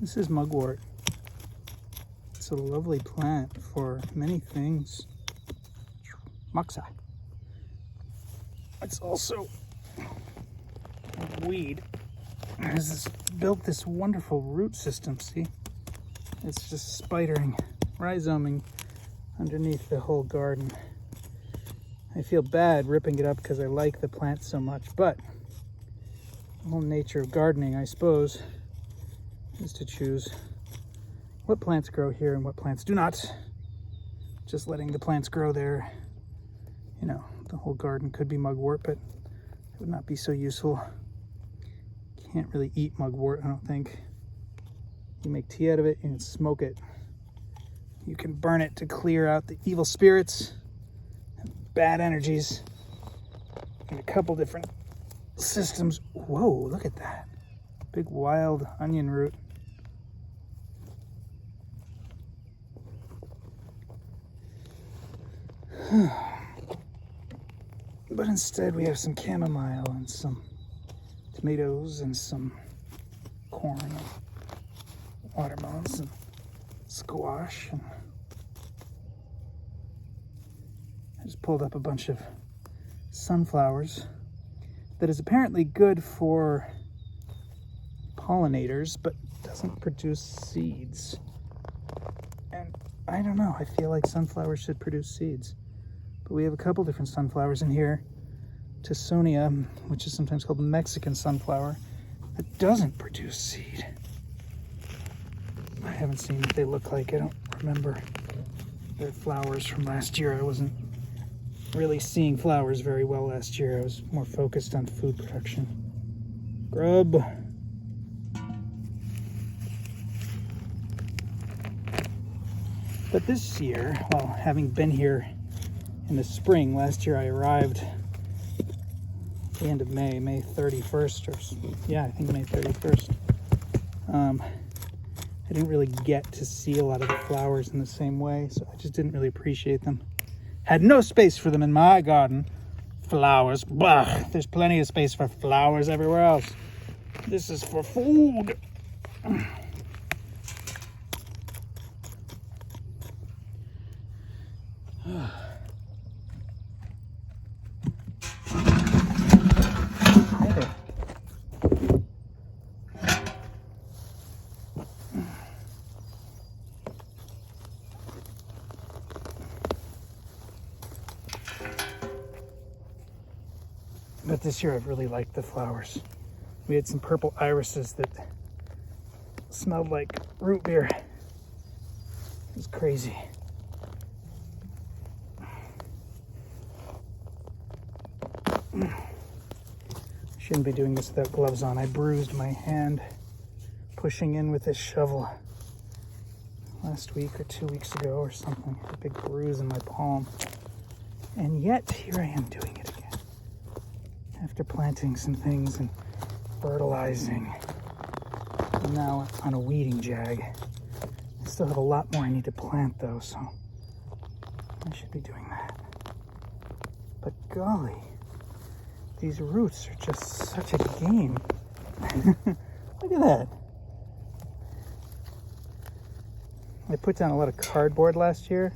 This is mugwort. It's a lovely plant for many things. Moxa. It's also a weed. It has built this wonderful root system, see? It's just spidering, rhizoming underneath the whole garden. I feel bad ripping it up because I like the plant so much, but the whole nature of gardening, I suppose, is to choose what plants grow here and what plants do not. Just letting the plants grow there, you know, the whole garden could be mugwort, but it would not be so useful. Can't really eat mugwort, I don't think. You make tea out of it, you can smoke it. You can burn it to clear out the evil spirits and bad energies in a couple different systems. Whoa, look at that. Big wild onion root. But instead we have some chamomile and some tomatoes and some corn and watermelons and squash. And I just pulled up a bunch of sunflowers that is apparently good for pollinators but doesn't produce seeds. And I don't know, I feel like sunflowers should produce seeds. But we have a couple different sunflowers in here. Tisunia, which is sometimes called Mexican sunflower, that doesn't produce seed. I haven't seen what they look like. I don't remember their flowers from last year. I wasn't really seeing flowers very well last year. I was more focused on food production. Grub. But this year, well, having been here in the spring, last year I arrived at the end of May 31st, or yeah, I think May 31st. I didn't really get to see a lot of the flowers in the same way, so I just didn't really appreciate them. Had no space for them in my garden. Flowers, bah, there's plenty of space for flowers everywhere else. This is for food. But this year I've really liked the flowers. We had some purple irises that smelled like root beer. It was crazy. Shouldn't be doing this without gloves on. I bruised my hand pushing in with this shovel last week or 2 weeks ago or something. A big bruise in my palm. And yet, here I am doing it again. After planting some things and fertilizing. And now on a weeding jag. I still have a lot more I need to plant though, so I should be doing that. But golly, these roots are just such a game. Look at that. I put down a lot of cardboard last year.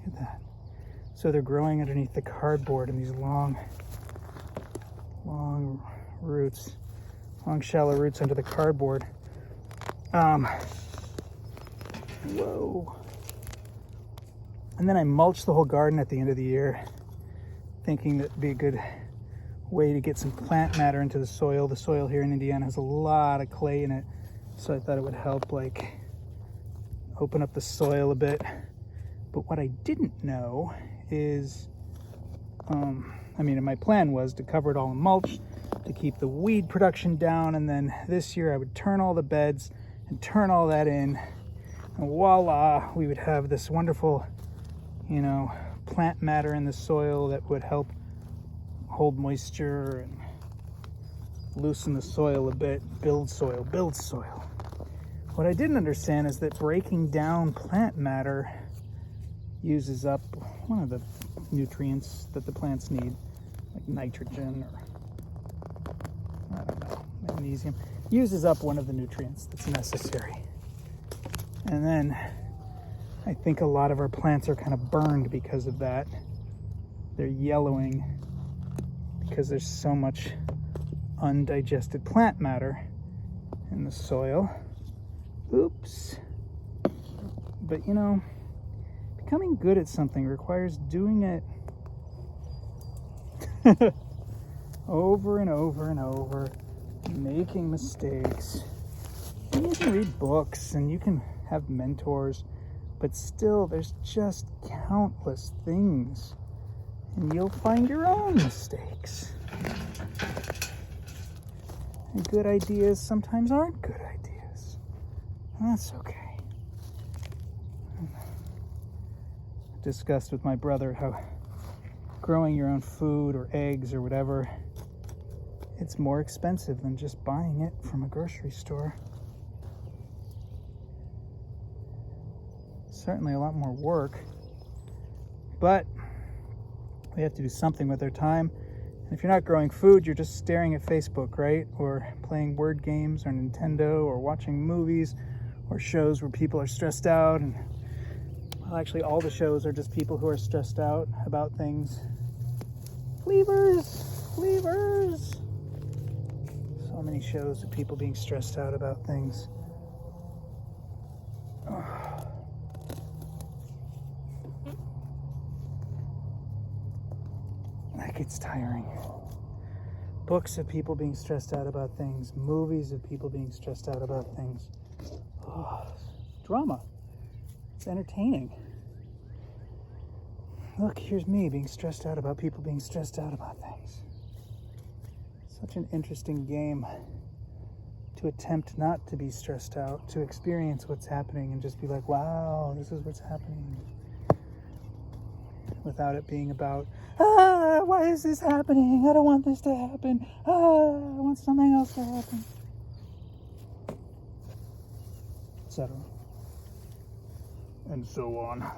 Look at that. So they're growing underneath the cardboard in these long roots, long shallow roots under the cardboard. Whoa. And then I mulched the whole garden at the end of the year, thinking that'd be a good way to get some plant matter into the soil. The soil here in Indiana has a lot of clay in it, so I thought it would help like open up the soil a bit. But what I didn't know is, my plan was to cover it all in mulch to keep the weed production down, and then this year I would turn all the beds and turn all that in, and voila, we would have this wonderful, plant matter in the soil that would help hold moisture and loosen the soil a bit, build soil. What I didn't understand is that breaking down plant matter uses up one of the nutrients that the plants need, like nitrogen, or I don't know, magnesium, uses up one of the nutrients that's necessary. And then I think a lot of our plants are kind of burned because of that. They're yellowing because there's so much undigested plant matter in the soil. Oops. But you know, becoming good at something requires doing it over and over and over, making mistakes. And you can read books and you can have mentors, but still there's just countless things, and you'll find your own mistakes. And good ideas sometimes aren't good ideas. And that's okay. I discussed with my brother how growing your own food or eggs or whatever, it's more expensive than just buying it from a grocery store. Certainly a lot more work, but we have to do something with our time. And if you're not growing food, you're just staring at Facebook, right? Or playing word games or Nintendo or watching movies or shows where people are stressed out. And well, actually all the shows are just people who are stressed out about things. Fleavers. So many shows of people being stressed out about things. That gets tiring. Books of people being stressed out about things. Movies of people being stressed out about things. Drama. It's entertaining. Look, here's me being stressed out about people being stressed out about things. Such an interesting game to attempt not to be stressed out, to experience what's happening and just be like, wow, this is what's happening. Without it being about, why is this happening? I don't want this to happen. I want something else to happen. Etc. And so on.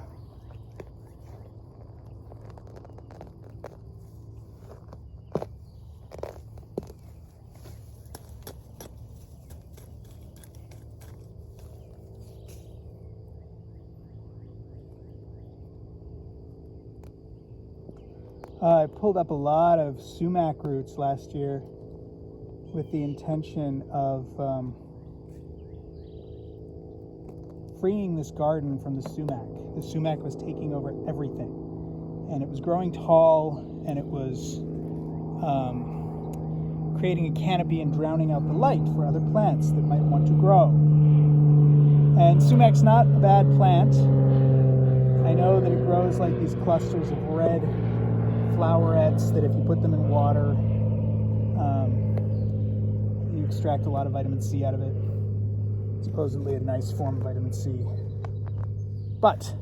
I pulled up a lot of sumac roots last year with the intention of freeing this garden from the sumac. The sumac was taking over everything, and it was growing tall, and it was creating a canopy and drowning out the light for other plants that might want to grow. And sumac's not a bad plant. I know that it grows like these clusters of red flowerets that if you put them in water, you extract a lot of vitamin C out of it. Supposedly a nice form of vitamin C. But,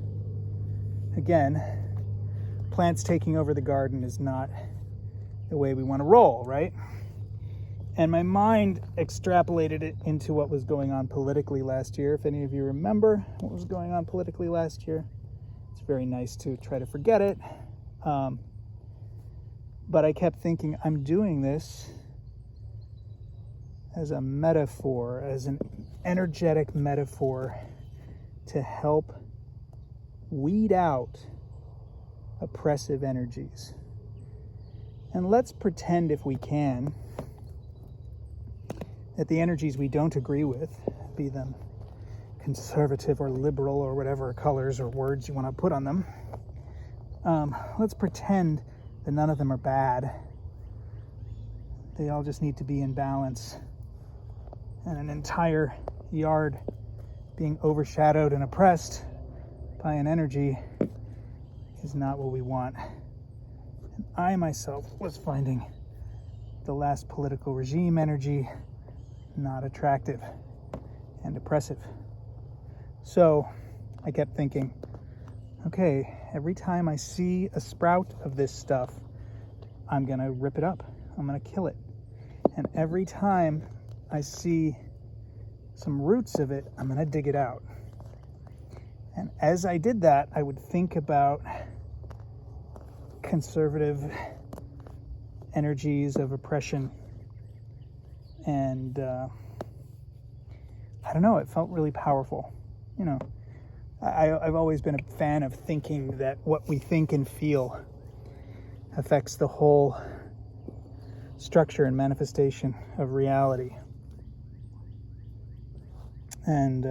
again, plants taking over the garden is not the way we want to roll, right? And my mind extrapolated it into what was going on politically last year. If any of you remember what was going on politically last year, it's very nice to try to forget it. But I kept thinking, I'm doing this as a metaphor, as an energetic metaphor to help weed out oppressive energies. And let's pretend, if we can, that the energies we don't agree with, be them conservative or liberal or whatever colors or words you want to put on them, let's pretend that none of them are bad. They all just need to be in balance. And an entire yard being overshadowed and oppressed by an energy is not what we want. And I myself was finding the last political regime energy not attractive and oppressive. So I kept thinking, okay, every time I see a sprout of this stuff, I'm gonna rip it up. I'm gonna kill it. And every time I see some roots of it, I'm gonna dig it out. And as I did that, I would think about conservative energies of oppression And I don't know, it felt really powerful. You know, I've always been a fan of thinking that what we think and feel affects the whole structure and manifestation of reality. And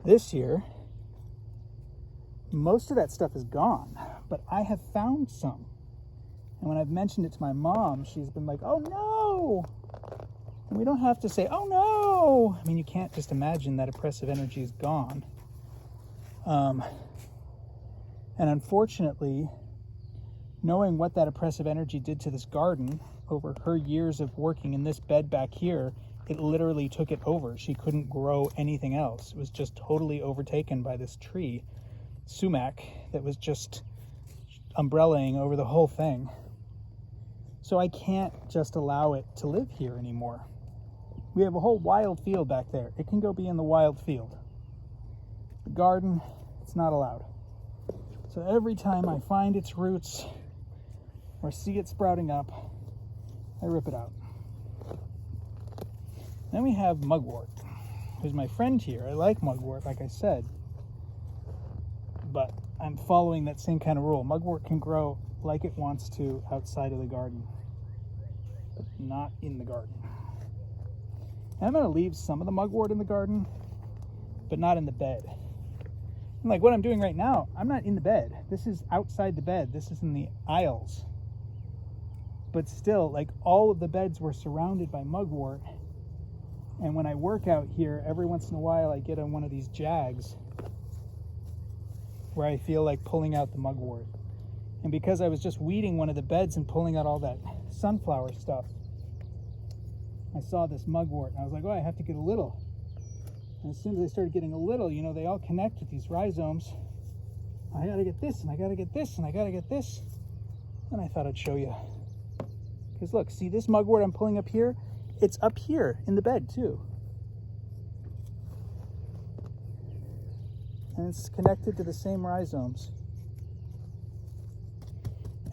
this year, most of that stuff is gone, but I have found some. And when I've mentioned it to my mom, she's been like, oh no! And we don't have to say, oh no! I mean, you can't just imagine that oppressive energy is gone. And unfortunately, knowing what that oppressive energy did to this garden over her years of working in this bed back here, it literally took it over. She couldn't grow anything else. It was just totally overtaken by this tree, sumac, that was just umbrellaing over the whole thing. So I can't just allow it to live here anymore. We have a whole wild field back there. It can go be in the wild field. The garden, it's not allowed. So every time I find its roots or see it sprouting up, I rip it out. Then we have mugwort, who's my friend here. I like mugwort, like I said, but I'm following that same kind of rule. Mugwort can grow like it wants to outside of the garden, but not in the garden. And I'm going to leave some of the mugwort in the garden, but not in the bed. And like what I'm doing right now, I'm not in the bed. This is outside the bed. This is in the aisles. But still, like, all of the beds were surrounded by mugwort. And when I work out here, every once in a while I get on one of these jags where I feel like pulling out the mugwort. And because I was just weeding one of the beds and pulling out all that sunflower stuff, I saw this mugwort and I was like, oh, I have to get a little. And as soon as I started getting a little, you know, they all connect with these rhizomes. I gotta get this, and I gotta get this, and I gotta get this. And I thought I'd show you. Because look, see this mugwort I'm pulling up here? It's up here in the bed too. And it's connected to the same rhizomes.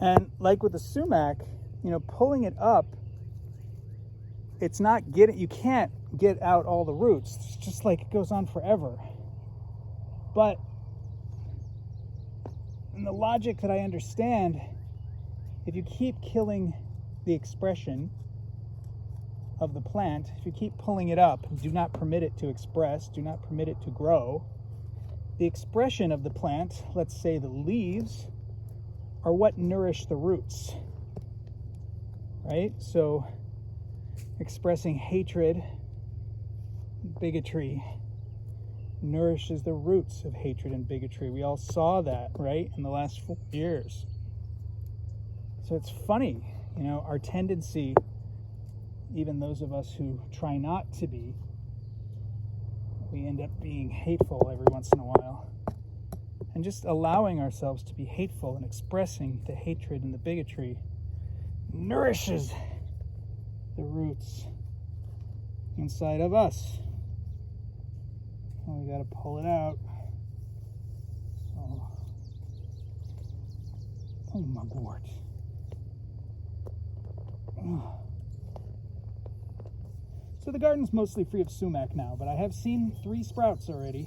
And like with the sumac, you know, pulling it up, it's not getting, you can't get out all the roots. It's just like it goes on forever. But in the logic that I understand, if you keep killing the expression of the plant, if you keep pulling it up, do not permit it to express, do not permit it to grow, the expression of the plant, let's say the leaves, are what nourish the roots, right? So expressing hatred, bigotry, nourishes the roots of hatred and bigotry. We all saw that, right, in the last 4 years. So it's funny, you know, our tendency, even those of us who try not to be, we end up being hateful every once in a while. And just allowing ourselves to be hateful and expressing the hatred and the bigotry nourishes the roots inside of us. And we gotta pull it out. Oh, mugwort. So the garden's mostly free of sumac now, but I have seen 3 sprouts already.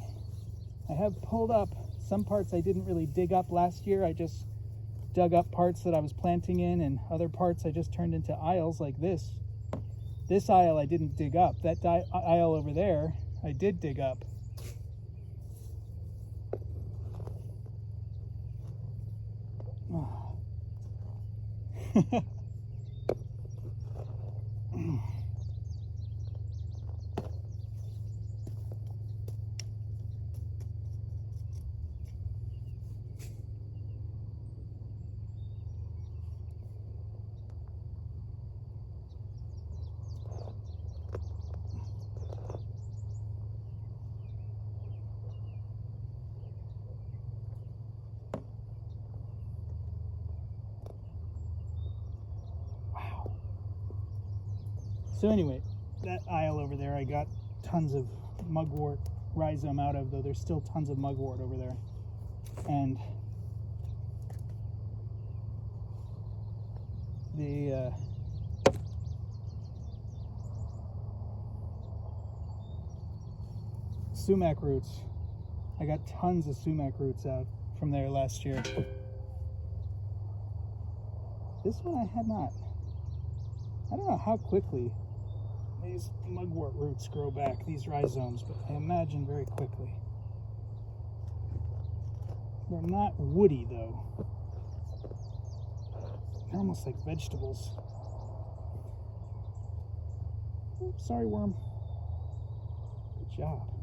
I have pulled up some parts I didn't really dig up last year. I just dug up parts that I was planting in, and other parts I just turned into aisles like this. This aisle I didn't dig up. That aisle over there I did dig up. Oh. So anyway, that aisle over there, I got tons of mugwort rhizome out of, though there's still tons of mugwort over there. And the sumac roots, I got tons of sumac roots out from there last year. This one I had not. I don't know how quickly these mugwort roots grow back, these rhizomes, but I imagine very quickly. They're not woody though. They're almost like vegetables. Oops, sorry, worm. Good job.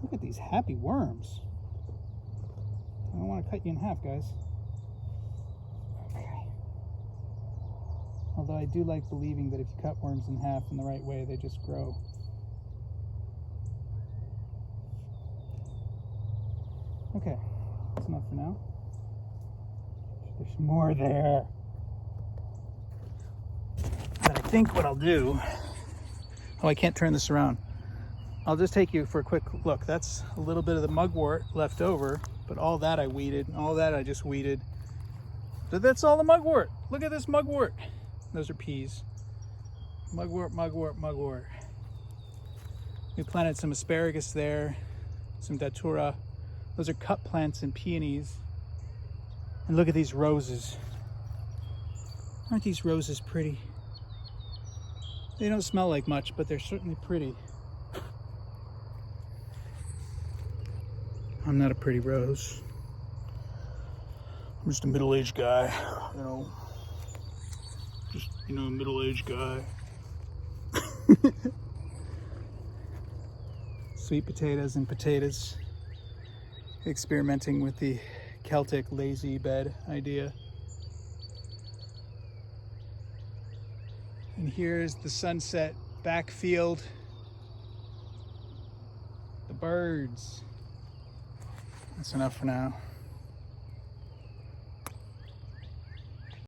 Look at these happy worms. I don't want to cut you in half, guys. Okay. Although I do like believing that if you cut worms in half in the right way, they just grow. Okay, that's enough for now. There's more there. But I think what I'll do... Oh, I can't turn this around. I'll just take you for a quick look. That's a little bit of the mugwort left over, but all that I weeded, all that I just weeded. But that's all the mugwort. Look at this mugwort. Those are peas. Mugwort, mugwort, mugwort. We planted some asparagus there, some datura. Those are cut plants and peonies. And look at these roses. Aren't these roses pretty? They don't smell like much, but they're certainly pretty. I'm not a pretty rose. I'm just a middle-aged guy, you know. Just, a middle-aged guy. Sweet potatoes and potatoes. Experimenting with the Celtic lazy bed idea. And here's the sunset backfield. The birds. That's enough for now.